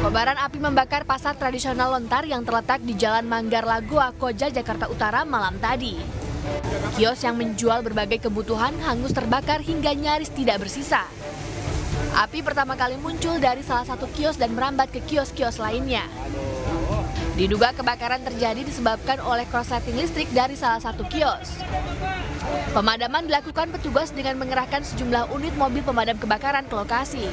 Kobaran api membakar pasar tradisional lontar yang terletak di Jalan Manggar Lagoa, Koja, Jakarta Utara malam tadi. Kios yang menjual berbagai kebutuhan hangus terbakar hingga nyaris tidak bersisa. Api pertama kali muncul dari salah satu kios dan merambat ke kios-kios lainnya. Diduga kebakaran terjadi disebabkan oleh korsleting listrik dari salah satu kios. Pemadaman dilakukan petugas dengan mengerahkan sejumlah unit mobil pemadam kebakaran ke lokasi.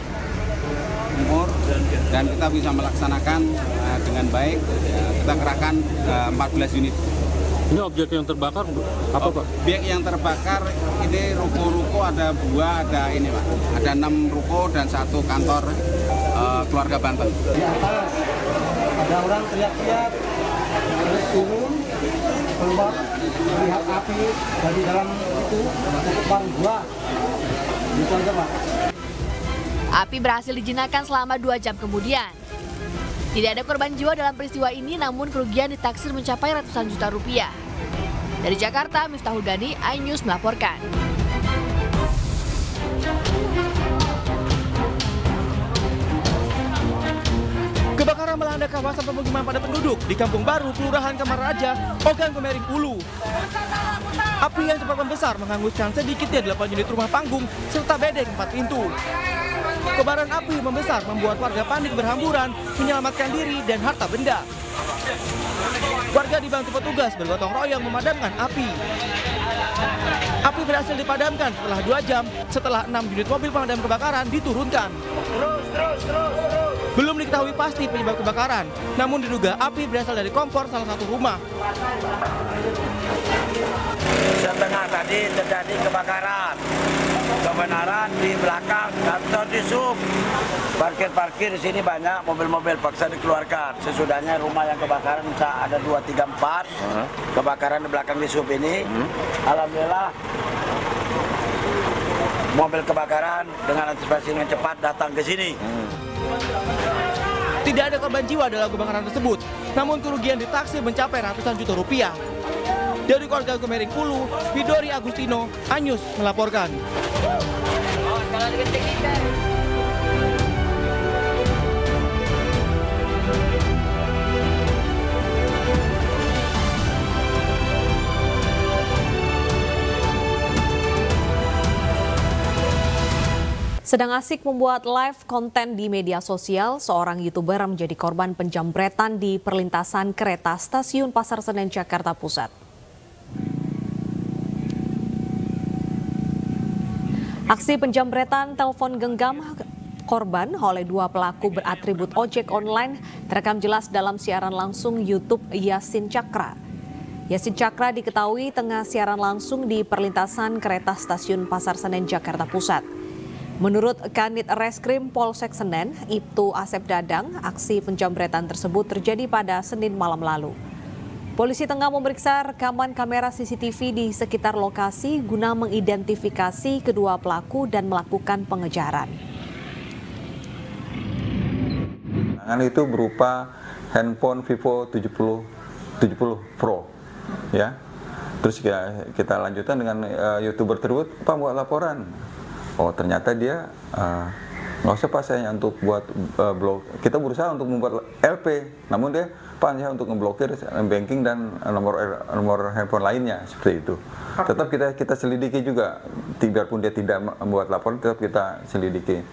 Dan kita bisa melaksanakan dengan baik. Kita kerahkan 14 unit. Ini objek yang terbakar apa, Pak? Objek yang terbakar ini ruko-ruko ada 2, ada ini, Pak. Ada 6 ruko dan 1 kantor keluarga Banten. Di atas ada orang teriak-teriak, terus turun keluar melihat api dari dalam itu baru 2. Gitu aja, Pak. Api berhasil dijinakkan selama 2 jam kemudian. Tidak ada korban jiwa dalam peristiwa ini, namun kerugian ditaksir mencapai ratusan juta rupiah. Dari Jakarta, Miftahul Gani, iNews melaporkan. Kebakaran melanda kawasan pemukiman padat penduduk di Kampung Baru, Kelurahan Kamaraja, Ogan Komering Ulu. Api yang cepat membesar menghanguskan sedikitnya 8 unit rumah panggung serta bedeng 4 pintu. Kobaran api membesar membuat warga panik berhamburan menyelamatkan diri dan harta benda. Warga dibantu petugas bergotong royong memadamkan api. Api berhasil dipadamkan setelah 2 jam setelah 6 unit mobil pemadam kebakaran diturunkan. Belum diketahui pasti penyebab kebakaran, namun diduga api berasal dari kompor salah satu rumah. Setengah tadi terjadi kebakaran. Kebenaran di belakang kantor di sub. Parkir di sini banyak mobil-mobil paksa dikeluarkan. Sesudahnya rumah yang kebakaran ada 2, 3, 4. Kebakaran di belakang di sub ini. Alhamdulillah mobil kebakaran dengan antisipasi yang cepat datang ke sini. Tidak ada korban jiwa dalam kebakaran tersebut, namun kerugian ditaksir mencapai ratusan juta rupiah. Dari keluarga Komering Ulu, Widori Agustino, iNews melaporkan. Sedang asik membuat live konten di media sosial, seorang YouTuber menjadi korban penjambretan di perlintasan kereta stasiun Pasar Senen, Jakarta Pusat. Aksi penjambretan telepon genggam korban oleh 2 pelaku beratribut ojek online terekam jelas dalam siaran langsung YouTube Yasin Cakra. Yasin Cakra diketahui tengah siaran langsung di perlintasan kereta stasiun Pasar Senen, Jakarta Pusat. Menurut Kanit Reskrim Polsek Senen, Ibtu Asep Dadang, aksi penjambretan tersebut terjadi pada Senin malam lalu. Polisi tengah memeriksa rekaman kamera CCTV di sekitar lokasi guna mengidentifikasi kedua pelaku dan melakukan pengejaran. Itu berupa handphone Vivo 70 Pro, ya. Terus kita lanjutkan dengan YouTuber tersebut, Pak buat laporan. Oh ternyata dia nggak usah Pak saya untuk buat blog. Kita berusaha untuk membuat LP, namun dia Pak hanya untuk memblokir banking dan nomor handphone lainnya seperti itu. Tetap kita selidiki juga, biarpun dia tidak membuat laporan, tetap kita selidiki.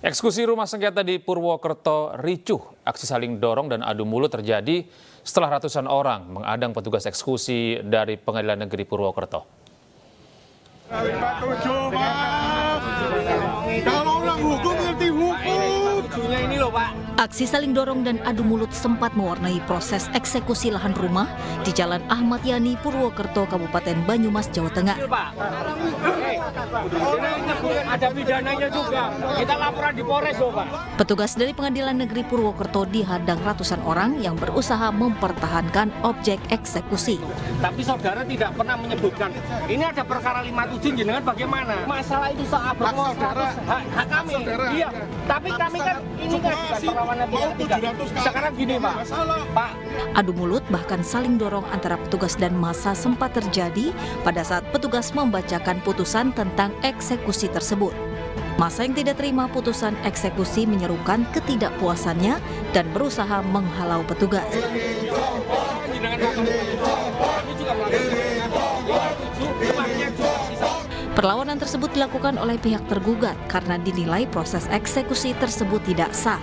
Eksekusi rumah sengketa di Purwokerto ricuh. Aksi saling dorong dan adu mulut terjadi setelah ratusan orang mengadang petugas eksekusi dari Pengadilan Negeri Purwokerto. Aksi saling dorong dan adu mulut sempat mewarnai proses eksekusi lahan rumah di Jalan Ahmad Yani, Purwokerto, Kabupaten Banyumas, Jawa Tengah. Ada pidananya juga. Kita laporan di Polres, Pak. Petugas dari Pengadilan Negeri Purwokerto dihadang ratusan orang yang berusaha mempertahankan objek eksekusi. Tapi saudara tidak pernah menyebutkan ini ada perkara 57 jenengan bagaimana? Masalah itu soal hak kami. Iya. Tapi kami kan ini kan perlawanan tidak. Sekarang gini, Pak. Adu mulut bahkan saling dorong antara petugas dan massa sempat terjadi pada saat petugas membacakan putusan tentang eksekusi tersebut. Masa yang tidak terima putusan eksekusi menyerukan ketidakpuasannya dan berusaha menghalau petugas. Perlawanan tersebut dilakukan oleh pihak tergugat karena dinilai proses eksekusi tersebut tidak sah.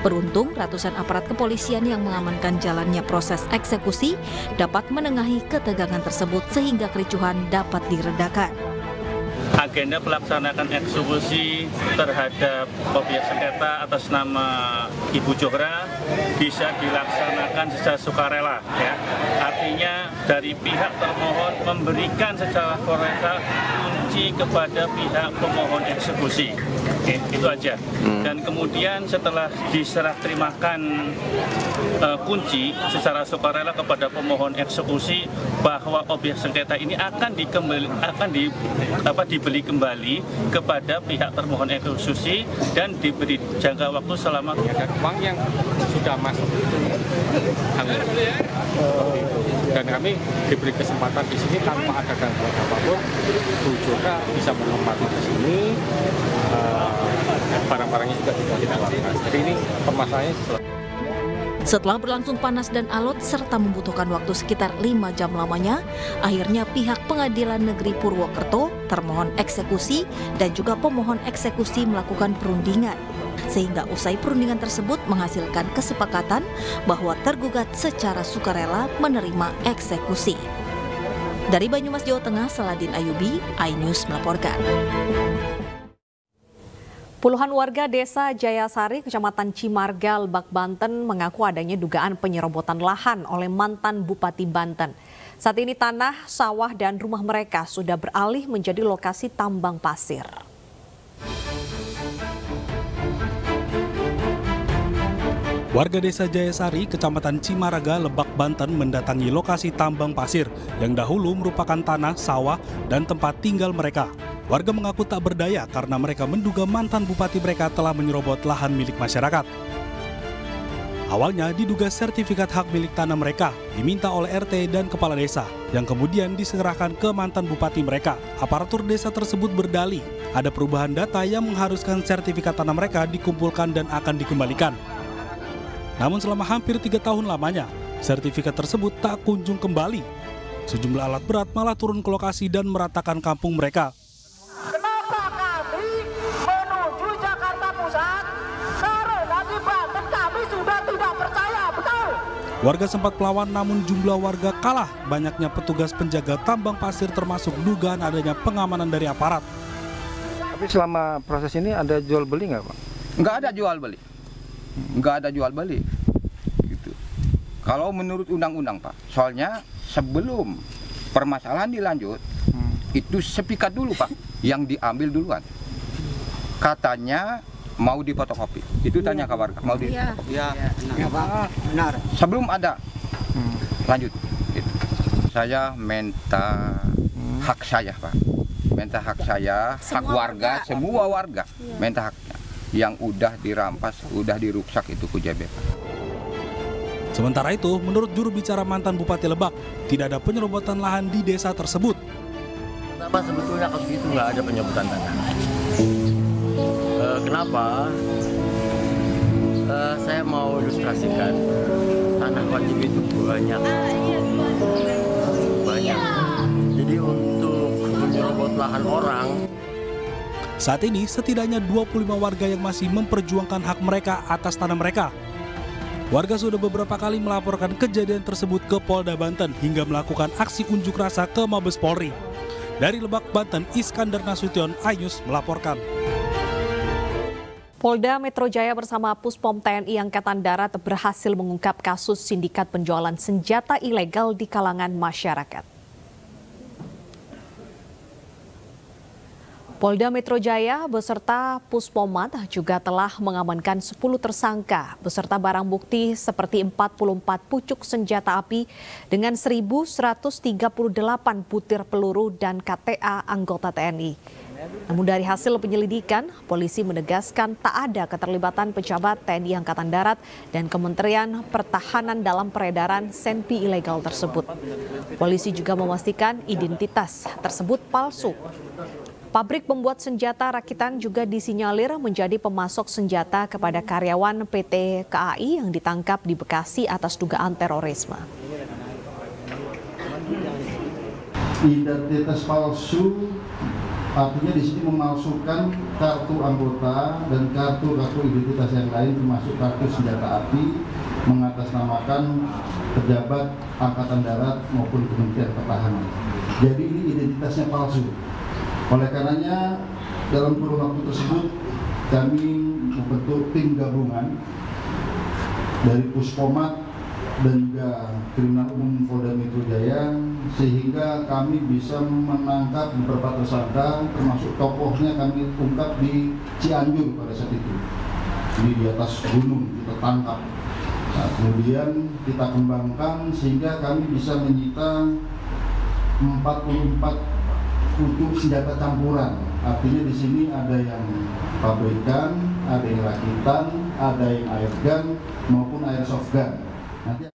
Beruntung, ratusan aparat kepolisian yang mengamankan jalannya proses eksekusi dapat menengahi ketegangan tersebut sehingga kericuhan dapat diredakan. Agenda pelaksanakan eksekusi terhadap objek sengketa atas nama Ibu Johra bisa dilaksanakan secara sukarela, ya. Artinya dari pihak termohon memberikan secara sukarela kunci kepada pihak pemohon eksekusi. Oke, itu aja. Dan kemudian setelah diserah terimakan kunci secara sukarela kepada pemohon eksekusi bahwa objek sengketa ini akan dibeli kembali kepada pihak termohon eksekusi dan diberi jangka waktu selama uang yang sudah masuk itu hangus. Dan kami diberi kesempatan di sini tanpa ada gangguan apapun. Bu Johra bisa menempati di sini, barang-barangnya juga tidak kita lakukan. Jadi ini permasalahannya selesai. Setelah berlangsung panas dan alot serta membutuhkan waktu sekitar 5 jam lamanya, akhirnya pihak Pengadilan Negeri Purwokerto, termohon eksekusi, dan juga pemohon eksekusi melakukan perundingan. Sehingga usai perundingan tersebut menghasilkan kesepakatan bahwa tergugat secara sukarela menerima eksekusi. Dari Banyumas, Jawa Tengah, Saladin Ayubi, iNews melaporkan. Puluhan warga desa Jayasari, Kecamatan Cimarga, Lebak, Banten mengaku adanya dugaan penyerobotan lahan oleh mantan Bupati Banten. Saat ini tanah, sawah, dan rumah mereka sudah beralih menjadi lokasi tambang pasir. Warga desa Jayasari, Kecamatan Cimaraga, Lebak, Banten mendatangi lokasi tambang pasir yang dahulu merupakan tanah, sawah, dan tempat tinggal mereka. Warga mengaku tak berdaya karena mereka menduga mantan bupati mereka telah menyerobot lahan milik masyarakat. Awalnya diduga sertifikat hak milik tanah mereka diminta oleh RT dan kepala desa yang kemudian diserahkan ke mantan bupati mereka. Aparatur desa tersebut berdalih ada perubahan data yang mengharuskan sertifikat tanah mereka dikumpulkan dan akan dikembalikan. Namun selama hampir 3 tahun lamanya, sertifikat tersebut tak kunjung kembali. Sejumlah alat berat malah turun ke lokasi dan meratakan kampung mereka. Kenapa kami menuju Jakarta Pusat? Karena di Banten kami sudah tidak percaya, betul? Warga sempat melawan namun jumlah warga kalah. Banyaknya petugas penjaga tambang pasir termasuk dugaan adanya pengamanan dari aparat. Tapi selama proses ini ada jual beli nggak Pak? Nggak ada jual beli. Nggak ada jual beli. Gitu. Kalau menurut undang-undang Pak, soalnya sebelum permasalahan dilanjut, itu sepikat dulu Pak, yang diambil duluan. Katanya mau difotokopi. Itu tanya ke warga, mau difotokopi. Iya, benar. Sebelum ada lanjut. Gitu. Saya minta hak saya Pak. Minta hak saya, hak warga, semua warga. Minta haknya. Yang udah dirampas, udah diruksak itu Kujabek. Sementara itu, menurut juru bicara mantan Bupati Lebak, tidak ada penyerobotan lahan di desa tersebut. Kenapa sebetulnya kasus itu nggak ada penyebutan tanah? Kenapa? Saya mau ilustrasikan tanah wajib itu banyak. Jadi untuk menyerobot lahan orang. Saat ini setidaknya 25 warga yang masih memperjuangkan hak mereka atas tanah mereka. Warga sudah beberapa kali melaporkan kejadian tersebut ke Polda Banten hingga melakukan aksi unjuk rasa ke Mabes Polri. Dari Lebak, Banten, Iskandar Nasution, iNews melaporkan. Polda Metro Jaya bersama Puspom TNI Angkatan Darat berhasil mengungkap kasus sindikat penjualan senjata ilegal di kalangan masyarakat. Polda Metro Jaya beserta Puspomat juga telah mengamankan 10 tersangka beserta barang bukti seperti 44 pucuk senjata api dengan 1.138 butir peluru dan KTA anggota TNI. Namun dari hasil penyelidikan, polisi menegaskan tak ada keterlibatan pejabat TNI Angkatan Darat dan Kementerian Pertahanan dalam peredaran senpi ilegal tersebut. Polisi juga memastikan identitas tersebut palsu. Pabrik pembuat senjata rakitan juga disinyalir menjadi pemasok senjata kepada karyawan PT KAI yang ditangkap di Bekasi atas dugaan terorisme. Identitas palsu artinya di sini memalsukan kartu anggota dan kartu identitas yang lain termasuk kartu senjata api, mengatasnamakan pejabat Angkatan Darat maupun Kementerian Pertahanan. Jadi ini identitasnya palsu. Oleh karenanya dalam kurun waktu tersebut kami membentuk tim gabungan dari Puskomat dan juga Kriminal Umum Polda Metro Jaya sehingga kami bisa menangkap beberapa tersangka, termasuk tokohnya kami ungkap di Cianjur pada saat itu. Ini di atas gunung kita tangkap. Nah, kemudian kita kembangkan sehingga kami bisa menyita 44 untuk senjata campuran. Artinya di sini ada yang pabrikan, ada yang rakitan, ada yang airgun maupun airsoft gun. Nanti